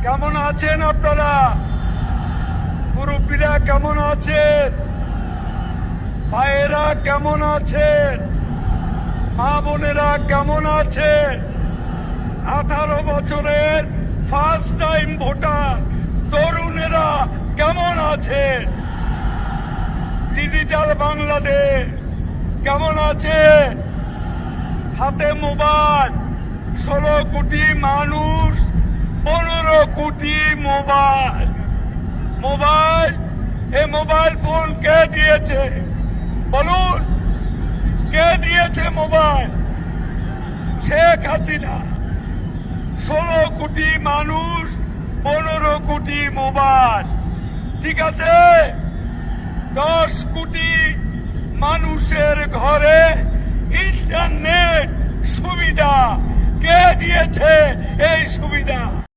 কেমন আছেন আপনারা? মুরব্বীরা কেমন আছেন? ভাইয়েরা কেমন আছেন? মা বোনেরা কেমন আছেন? 18 বছরের ফার্স্ট টাইম ভোটার তরুণেরা কেমন আছেন? ডিজিটাল বাংলাদেশ কেমন আছে? হাতে মোবাইল, 16 কোটি মানুষ, 15 কোটি মোবাইল। মোবাইল, এই মোবাইল ফোন কে দিয়েছে বলুন? কে দিয়েছে মোবাইল? শেখ হাসিনা। 16 কোটি মানুষ, 15 কোটি মোবাইল। ঠিক আছে, 10 কোটি মানুষের ঘরে ইন্টারনেট সুবিধা কে দিয়েছে? এই সুবিধা